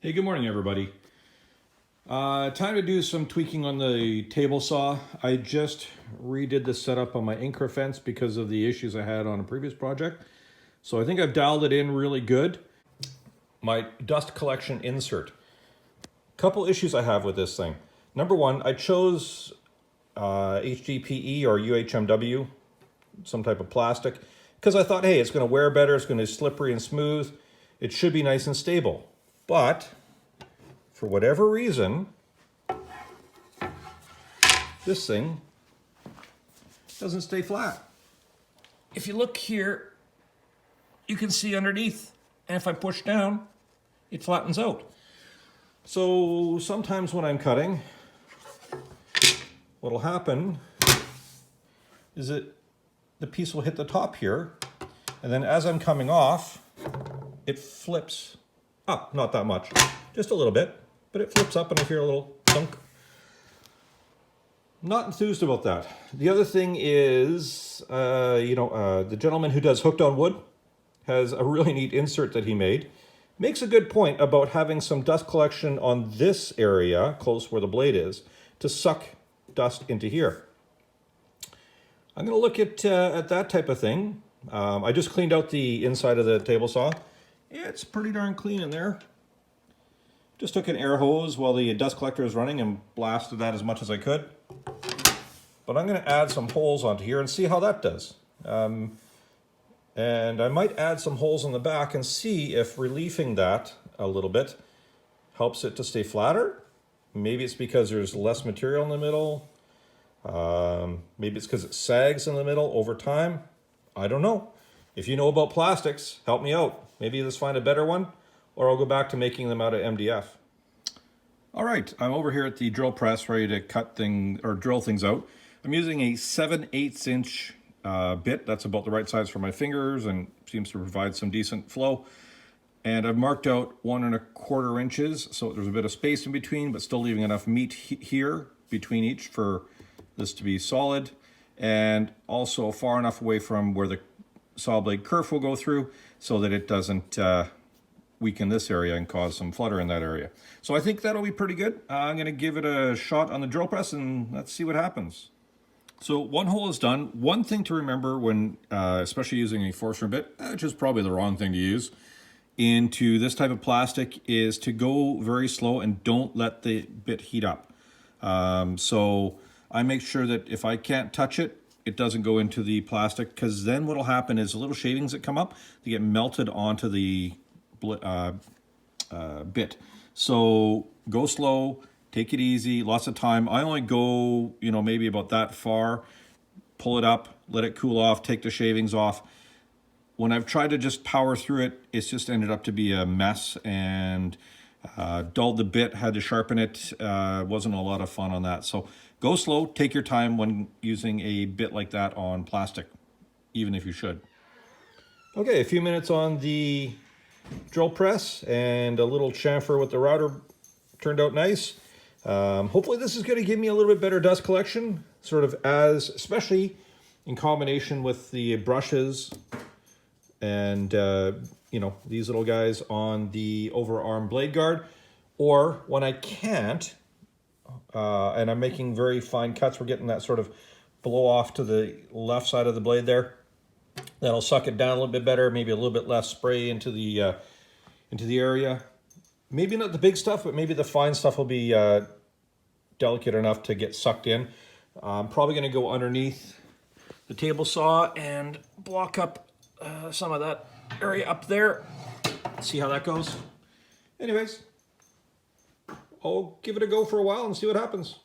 Hey, good morning, everybody. Time to do some tweaking on the table saw. I just redid the setup on my Incra fence because of the issues I had on a previous project. So I think I've dialed it in really good. My dust collection insert. Couple issues I have with this thing. Number one, I chose HDPE or UHMW, some type of plastic, because I thought, hey, it's going to wear better, it's going to be slippery and smooth, it should be nice and stable. But for whatever reason, this thing doesn't stay flat. If you look here, you can see underneath, and if I push down, it flattens out. So sometimes when I'm cutting, what'll happen is that the piece will hit the top here, and then as I'm coming off, it flips up, not that much, just a little bit, but it flips up and I hear a little thunk. Not enthused about that. The other thing is, the gentleman who does Hooked on Wood has a really neat insert that he made. Makes a good point about having some dust collection on this area, close where the blade is, to suck dust into here. I'm going to look at that type of thing. I just cleaned out the inside of the table saw. It's pretty darn clean in there. Just took an air hose while the dust collector was running and blasted that as much as I could. But I'm going to add some holes onto here and see how that does. And I might add some holes in the back and see if reliefing that a little bit helps it to stay flatter. Maybe it's because there's less material in the middle. Maybe it's because it sags in the middle over time. I don't know. If you know about plastics, help me out. Maybe let's find a better one, or I'll go back to making them out of MDF. All right, I'm over here at the drill press ready to cut things or drill things out. I'm using a 7/8 inch bit. That's about the right size for my fingers and seems to provide some decent flow. And I've marked out 1 1/4 inches, so there's a bit of space in between, but still leaving enough meat here between each for this to be solid, and also far enough away from where the saw blade kerf will go through so that it doesn't weaken this area and cause some flutter in that area. So I think that'll be pretty good. I'm going to give it a shot on the drill press and let's see what happens. So one hole is done. One thing to remember when, especially using a Forstner bit, which is probably the wrong thing to use, into this type of plastic is to go very slow and don't let the bit heat up. So I make sure that if I can't touch it, it doesn't go into the plastic, because then what'll happen is the little shavings that come up, they get melted onto the bit. So go slow, take it easy, lots of time. I only go, maybe about that far, pull it up, let it cool off, take the shavings off. When I've tried to just power through it, it's just ended up to be a mess and dulled the bit, had to sharpen it. Wasn't a lot of fun on that. So go slow, take your time when using a bit like that on plastic, even if you should. Okay, a few minutes on the drill press and a little chamfer with the router turned out nice. Hopefully this is going to give me a little bit better dust collection, especially in combination with the brushes and these little guys on the overarm blade guard, or when I can't, and I'm making very fine cuts, we're getting that sort of blow off to the left side of the blade there. That'll suck it down a little bit better, maybe a little bit less spray into the area. Maybe not the big stuff, but maybe the fine stuff will be delicate enough to get sucked in. I'm probably going to go underneath the table saw and block up some of that area up there. See how that goes. Anyways, I'll give it a go for a while and see what happens.